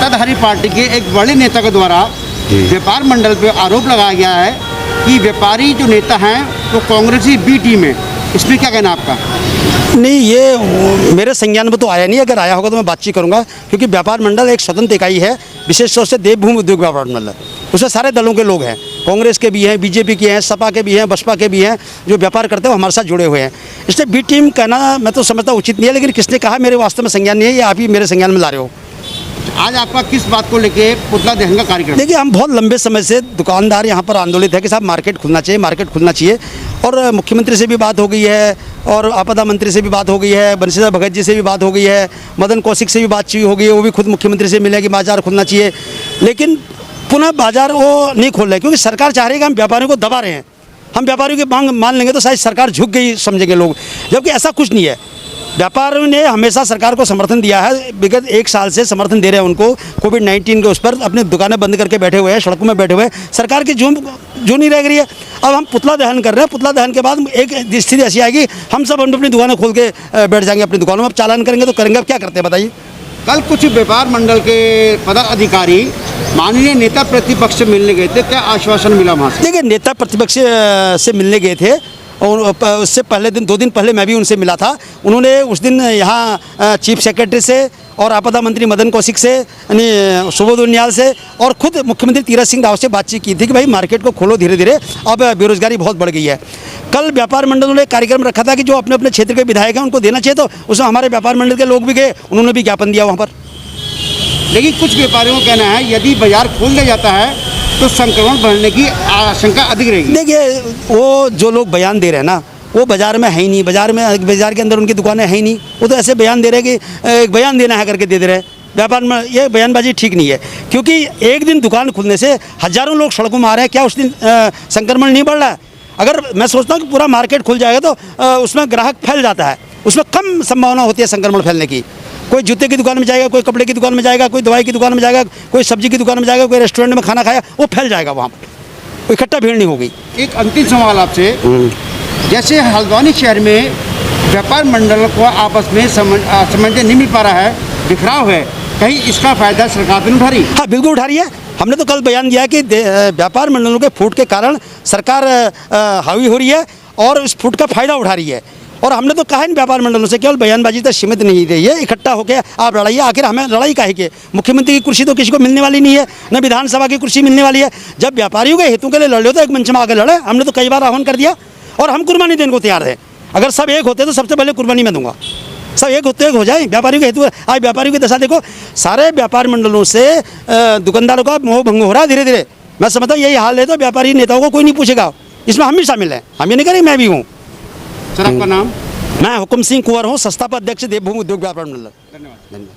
सत्ताधारी पार्टी के एक बड़े नेता के द्वारा व्यापार मंडल पे आरोप लगाया गया है कि व्यापारी जो नेता हैं वो कांग्रेसी बी टीम है, इसमें क्या कहना आपका? नहीं, ये मेरे संज्ञान में तो आया नहीं। अगर आया होगा तो मैं बातचीत करूंगा, क्योंकि व्यापार मंडल एक स्वतंत्र इकाई है, विशेष तौर से देवभूमि उद्योग व्यापार मंडल। उसमें सारे दलों के लोग हैं, कांग्रेस के भी हैं, बीजेपी के हैं, सपा के भी हैं, बसपा के भी हैं, जो व्यापार करते हैं वो हमारे साथ जुड़े हुए हैं। इसलिए बी टीम कहना मैं तो समझता उचित नहीं है, लेकिन किसने कहा मेरे वास्तव में संज्ञान नहीं है, ये आप ही मेरे संज्ञान में ला रहे हो। आज आपका किस बात को लेके पुतला दहन का कार्यक्रम? देखिए, हम बहुत लंबे समय से दुकानदार यहाँ पर आंदोलित है कि साहब मार्केट खुलना चाहिए, मार्केट खुलना चाहिए। और मुख्यमंत्री से भी बात हो गई है, और आपदा मंत्री से भी बात हो गई है, बंशीधर भगत जी से भी बात हो गई है, मदन कौशिक से भी बातचीत हो गई है, वो भी खुद मुख्यमंत्री से मिले कि बाजार खुलना चाहिए। लेकिन पुनः बाजार वो नहीं खोल रहे, क्योंकि सरकार चाह रही है कि हम व्यापारियों को दबा रहे हैं। हम व्यापारियों की मांग मान लेंगे तो शायद सरकार झुक गई समझेंगे लोग, जबकि ऐसा कुछ नहीं है। व्यापारियों ने हमेशा सरकार को समर्थन दिया है, विगत 1 साल से समर्थन दे रहे हैं उनको। कोविड-19 के उस पर अपनी दुकानें बंद करके बैठे हुए हैं, सड़कों में बैठे हुए हैं, सरकार की जून नहीं रह रही है। अब हम पुतला दहन कर रहे हैं, पुतला दहन के बाद एक स्थिति ऐसी आएगी, हम सब अपनी दुकानें खोल के बैठ जाएंगे अपनी दुकानों में। अब चालान करेंगे तो करेंगे, अब क्या करते हैं बताइए। कल कुछ व्यापार मंडल के पदाधिकारी माननीय नेता प्रतिपक्ष से मिलने गए थे, क्या आश्वासन मिला वहाँ से? देखिए, नेता प्रतिपक्ष से मिलने गए थे, और उससे पहले दिन 2 दिन पहले मैं भी उनसे मिला था। उन्होंने उस दिन यहाँ चीफ सेक्रेटरी से और आपदा मंत्री मदन कौशिक से, यानी सुबोध उनियाल से, और खुद मुख्यमंत्री तीरथ सिंह रावत से बातचीत की थी कि भाई मार्केट को खोलो धीरे धीरे, अब बेरोजगारी बहुत बढ़ गई है। कल व्यापार मंडल ने कार्यक्रम रखा था कि जो अपने अपने क्षेत्र के विधायक हैं उनको देना चाहिए, तो उसमें हमारे व्यापार मंडल के लोग भी गए, उन्होंने भी ज्ञापन दिया वहाँ पर। लेकिन कुछ व्यापारियों का कहना है यदि बाजार खोल दिया जाता है तो संक्रमण बढ़ने की आशंका अधिक रहेगी। देखिए, वो जो लोग बयान दे रहे हैं ना, वो बाज़ार में है ही नहीं, बाज़ार के अंदर उनकी दुकानें है ही नहीं। वो तो ऐसे बयान दे रहे हैं कि एक बयान देना है करके दे रहे हैं। व्यापार में ये बयानबाजी ठीक नहीं है, क्योंकि एक दिन दुकान खुलने से हज़ारों लोग सड़कों में आ रहे हैं, क्या उस दिन संक्रमण नहीं बढ़ रहा है? अगर मैं सोचता हूँ कि पूरा मार्केट खुल जाएगा तो उसमें ग्राहक फैल जाता है, उसमें कम संभावना होती है संक्रमण फैलने की। कोई जूते की दुकान में जाएगा, कोई कपड़े की दुकान में जाएगा, कोई दवाई की दुकान में जाएगा, कोई सब्जी की दुकान में जाएगा, कोई रेस्टोरेंट में खाना खाया, वो फैल जाएगा वहाँ पर, कोई इकट्ठा भीड़ नहीं होगी। एक अंतिम सवाल आपसे, जैसे हल्द्वानी शहर में व्यापार मंडल को आपस में समझ नहीं मिल पा रहा है, बिखराव है, कहीं इसका फायदा सरकार नहीं उठा रही? हाँ, बिल्कुल उठा रही है। हमने तो कल बयान दिया कि व्यापार मंडलों के फूट के कारण सरकार हावी हो रही है और इस फूट का फायदा उठा रही है। और हमने तो कहा इन व्यापार मंडलों से केवल बयानबाजी तक सीमित नहीं रही है, इकट्ठा होकर आप लड़ाइए। आखिर हमें लड़ाई काहे के? मुख्यमंत्री की कुर्सी तो किसी को मिलने वाली नहीं है, न विधानसभा की कुर्सी मिलने वाली है। जब व्यापारियों के हितों के लिए लड़ लो तो एक मंच में आकर लड़े। हमने तो कई बार आह्वान कर दिया, और हम कुर्बानी देने को तैयार है। अगर सब एक होते तो सबसे पहले कुर्बानी मैं दूंगा। सब एक होते हो जाए, व्यापारियों के हेतु। आज व्यापारियों की दशा देखो, सारे व्यापार मंडलों से दुकानदारों का मोह भंग हो रहा है धीरे धीरे। मैं समझता हूँ यही हाल है तो व्यापारी नेताओं को कोई नहीं पूछेगा, इसमें हम भी शामिल हैं। हम ये नहीं करें, मैं भी हूँ। सर, आपका नाम? मैं हुकुम सिंह कुंवर हूँ, संस्थापक अध्यक्ष देवभूमि उद्योग व्यापार मंडल। धन्यवाद।